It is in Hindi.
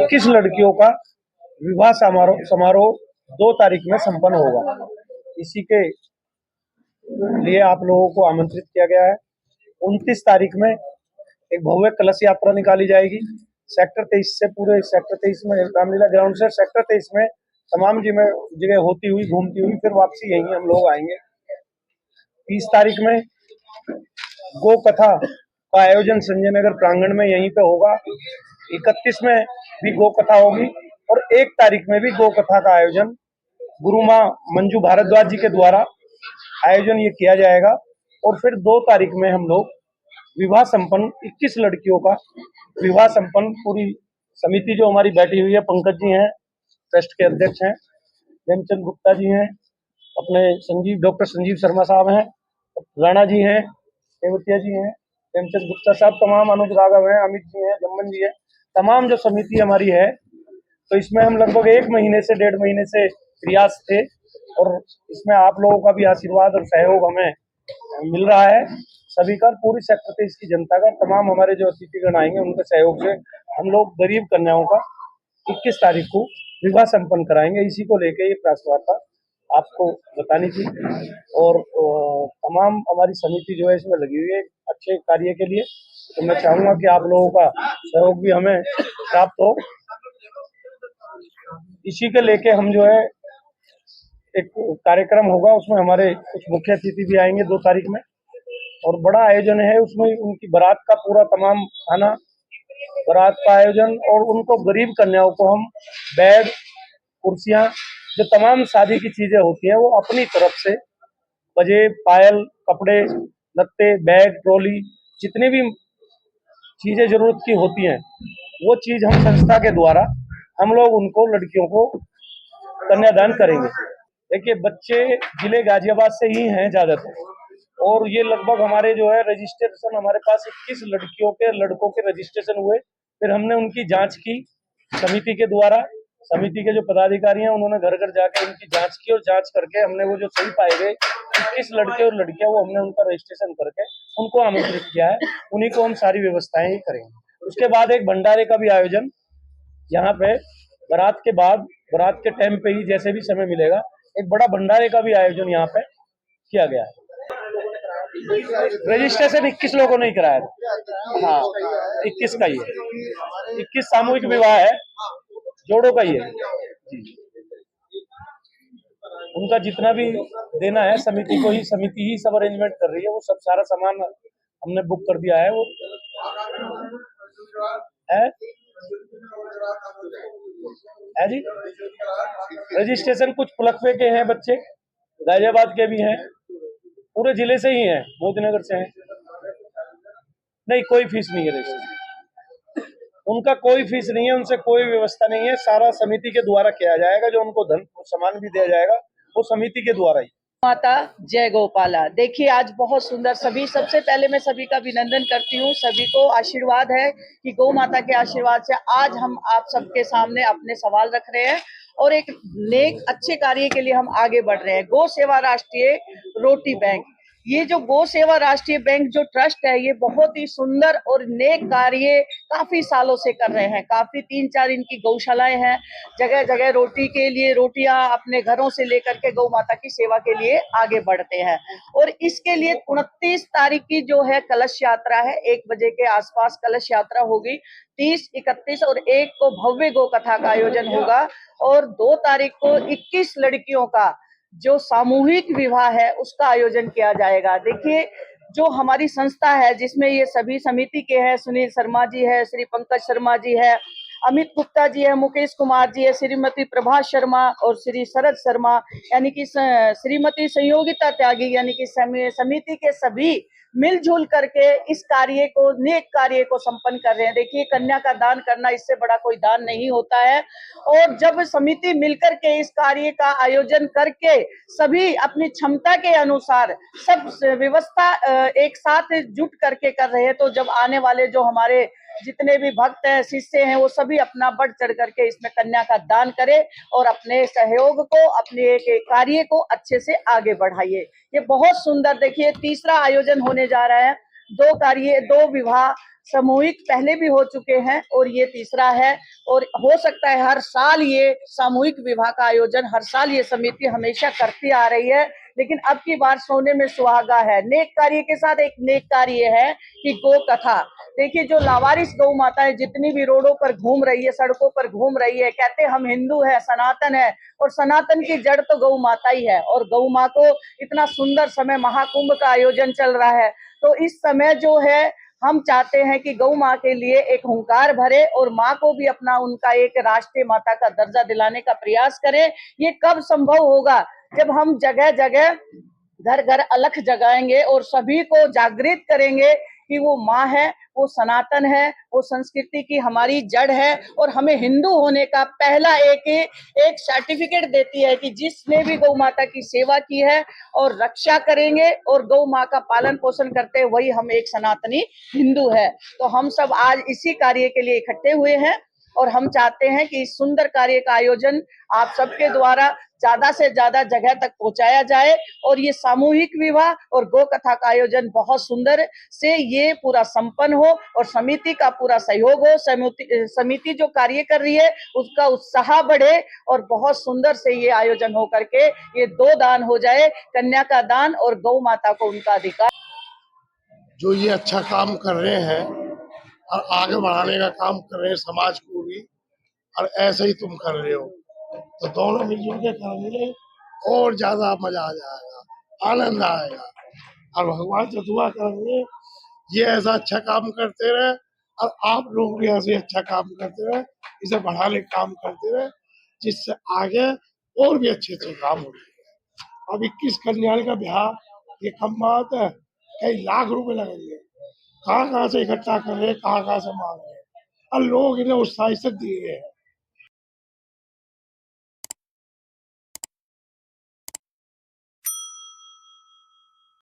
21 लड़कियों का विवाह समारोह समारोह 2 तारीख में संपन्न होगा। इसी के लिए आप लोगों को आमंत्रित किया गया है। 29 तारीख में एक भव्य कलश यात्रा निकाली जाएगी। सेक्टर 23 से पूरे सेक्टर 23 में रामलीला ग्राउंड से सेक्टर 23 में तमाम जगह होती हुई घूमती हुई फिर वापसी यहीं हम लोग आएंगे। 30 तारीख में गौ कथा का आयोजन संजय नगर प्रांगण में यहीं पे होगा। 31 में भी गौ कथा होगी और 1 तारीख में भी गौ कथा का आयोजन गुरु माँ मंजू भारद्वाज जी के द्वारा आयोजन ये किया जाएगा। और फिर 2 तारीख में हम लोग विवाह संपन्न 21 लड़कियों का विवाह संपन्न पूरी समिति जो हमारी बैठी हुई है, पंकज जी हैं, ट्रस्ट के अध्यक्ष हैं, प्रेमचंद गुप्ता जी हैं, अपने डॉक्टर संजीव शर्मा साहब हैं, राणा जी हैं, रेवतिया जी हैं, प्रेमचंद गुप्ता साहब, तमाम अनुज राघव हैं, अमित जी हैं, जम्मन जी हैं, तमाम जो समिति हमारी है। तो इसमें हम लगभग 1 महीने से 1.5 महीने से प्रयास थे और इसमें आप लोगों का भी आशीर्वाद और सहयोग हमें मिल रहा है। सभी का, पूरी सेक्टर 23 की जनता का, तमाम हमारे जो अतिथिगण आएंगे उनके सहयोग से हम लोग गरीब कन्याओं का 21 तारीख को विवाह संपन्न कराएंगे। इसी को लेके ये प्रेस वार्ता आपको बतानी थी और तमाम हमारी समिति जो है इसमें लगी हुई है अच्छे कार्य के लिए। तो मैं चाहूंगा कि आप लोगों का सहयोग भी हमें प्राप्त हो। इसी के लेके हम जो है एक कार्यक्रम होगा, उसमें हमारे कुछ मुख्य अतिथि भी आएंगे 2 तारीख में और बड़ा आयोजन है। उसमें उनकी बारात का पूरा तमाम खाना, बारात का आयोजन और उनको गरीब कन्याओं को हम बेड, कुर्सियां, जो तमाम शादी की चीजें होती हैं वो अपनी तरफ से बजे, पायल, कपड़े लत्ते, बैग, ट्रॉली, जितनी भी चीजें जरूरत की होती हैं वो चीज हम संस्था के द्वारा हम लोग उनको, लड़कियों को कन्यादान करेंगे। देखिए, बच्चे जिले गाजियाबाद से ही हैं ज्यादातर और ये लगभग हमारे जो है रजिस्ट्रेशन, हमारे पास 21 लड़कियों के लड़कों के रजिस्ट्रेशन हुए। फिर हमने उनकी जांच की समिति के द्वारा। समिति के जो पदाधिकारी हैं उन्होंने घर घर जाकर उनकी जांच की और जांच करके हमने वो जो सही पाए गए 21 लड़के और लड़कियां, वो हमने उनका रजिस्ट्रेशन करके उनको आमंत्रित किया है। उन्हीं को हम सारी व्यवस्थाएं ही करेंगे। उसके बाद एक भंडारे का भी आयोजन यहाँ पे बारात के बाद, बारात के टाइम पे ही जैसे भी समय मिलेगा, एक बड़ा भंडारे का भी आयोजन यहाँ पे किया गया है। रजिस्ट्रेशन 21 लोगों ने ही कराया था। हाँ, 21 का ही है। 21 सामूहिक विवाह है, जोड़ों का ही है जी। उनका जितना भी देना है समिति को ही, समिति ही सब अरेंजमेंट कर रही है। वो सब सारा सामान हमने बुक कर दिया है। वो है जी। रजिस्ट्रेशन कुछ पुलकवे के हैं बच्चे, गाजियाबाद के भी हैं, पूरे जिले से ही हैं, मोदीनगर से हैं। नहीं, कोई फीस नहीं है रजिस्ट्रेशन, उनका कोई फीस नहीं है, उनसे कोई व्यवस्था नहीं है। सारा समिति के द्वारा किया जाएगा। जो उनको धन सामान भी दिया जाएगा वो समिति के द्वारा ही। माता जय गौपाला। देखिए, आज बहुत सुंदर, सबसे पहले मैं सभी का अभिनंदन करती हूँ। सभी को आशीर्वाद है कि गौ माता के आशीर्वाद से आज हम आप सबके सामने अपने सवाल रख रहे हैं और एक नेक अच्छे कार्य के लिए हम आगे बढ़ रहे हैं। गौ सेवा राष्ट्रीय रोटी बैंक, ये जो गौ सेवा राष्ट्रीय बैंक जो ट्रस्ट है, ये बहुत ही सुंदर और नेक कार्य काफी सालों से कर रहे हैं। काफी 3-4 इनकी गौशालाएं हैं, जगह जगह रोटी के लिए रोटियां अपने घरों से लेकर के गौ माता की सेवा के लिए आगे बढ़ते हैं। और इसके लिए 29 तारीख की जो है कलश यात्रा है, 1 बजे के आसपास कलश यात्रा होगी। 30, 31 और 1 को भव्य गौ कथा का आयोजन होगा और 2 तारीख को 21 लड़कियों का जो सामूहिक विवाह है उसका आयोजन किया जाएगा। देखिए, जो हमारी संस्था है जिसमें ये सभी समिति के हैं, सुनील शर्मा जी है, श्री पंकज शर्मा जी है, अमित गुप्ता जी है, मुकेश कुमार जी है, श्रीमती प्रभा शर्मा और श्री शरद शर्मा, यानी कि श्रीमती संयोगिता त्यागी, यानी कि समिति के सभी मिलजुल करके इस कार्य को, नेक कार्य को संपन्न कर रहे हैं। देखिए, कन्या का दान करना, इससे बड़ा कोई दान नहीं होता है। और जब समिति मिलकर के इस कार्य का आयोजन करके सभी अपनी क्षमता के अनुसार सब व्यवस्था एक साथ जुट करके कर रहे हैं, तो जब आने वाले जो हमारे जितने भी भक्त हैं, शिष्य हैं, वो सभी अपना बढ़ चढ़ करके इसमें कन्या का दान करें और अपने सहयोग को, अपने एक कार्य को अच्छे से आगे बढ़ाइए। ये बहुत सुंदर, देखिए, तीसरा आयोजन होने जा रहा है। दो विवाह सामूहिक पहले भी हो चुके हैं और ये तीसरा है। और हो सकता है हर साल ये सामूहिक विवाह का आयोजन हर साल ये समिति हमेशा करती आ रही है, लेकिन अब की बार सोने में सुहागा है। नेक कार्य के साथ एक नेक कार्य है कि गौ कथा। देखिए, जो लावारिस गौ माताएं जितनी भी रोडों पर घूम रही है, सड़कों पर घूम रही है, कहते हैं हम हिंदू है, सनातन है, और सनातन की जड़ तो गौ माता ही है। और गौ माँ को इतना सुंदर समय महाकुंभ का आयोजन चल रहा है, तो इस समय जो है हम चाहते हैं कि गौ माँ के लिए एक हुंकार भरे और माँ को भी अपना उनका एक राष्ट्रीय माता का दर्जा दिलाने का प्रयास करें। ये कब संभव होगा? जब हम जगह जगह घर घर अलख जगाएंगे और सभी को जागृत करेंगे कि वो माँ है, वो सनातन है, वो संस्कृति की हमारी जड़ है और हमें हिंदू होने का पहला एक सर्टिफिकेट देती है कि जिसने भी गौ माता की सेवा की है और रक्षा करेंगे और गौ माँ का पालन पोषण करते हैं, वही हम एक सनातनी हिंदू है। तो हम सब आज इसी कार्य के लिए इकट्ठे हुए हैं और हम चाहते हैं कि इस सुंदर कार्य का आयोजन आप सबके द्वारा ज्यादा से ज्यादा जगह तक पहुंचाया जाए और ये सामूहिक विवाह और गौ कथा का आयोजन बहुत सुंदर से ये पूरा संपन्न हो और समिति का पूरा सहयोग हो। समिति जो कार्य कर रही है उसका उत्साह बढ़े और बहुत सुंदर से ये आयोजन हो करके ये दो दान हो जाए, कन्या का दान और गौ माता को उनका अधिकार। जो ये अच्छा काम कर रहे हैं और आगे बढ़ाने का काम कर रहे हैं समाज को भी, और ऐसे ही तुम कर रहे हो, तो दोनों मिलजुल के करेंगे और ज्यादा मजा आ जाएगा, आनंद आएगा। और भगवान से दुआ करेंगे ये ऐसा अच्छा काम करते रहे और आप लोग भी ऐसे अच्छा काम करते रहे, इसे बढ़ाने का काम करते रहे, जिससे आगे और भी अच्छे अच्छे काम होते हैं। अब 21 कन्या का ब्याह ये कम बात है, कई लाख रुपए लगेंगे, कहाँ कहाँ से इकट्ठा कर रहे हैं, कहाँ कहाँ से मांग रहे हैं, और लोग इन्हें उत्साहित दिए हैं।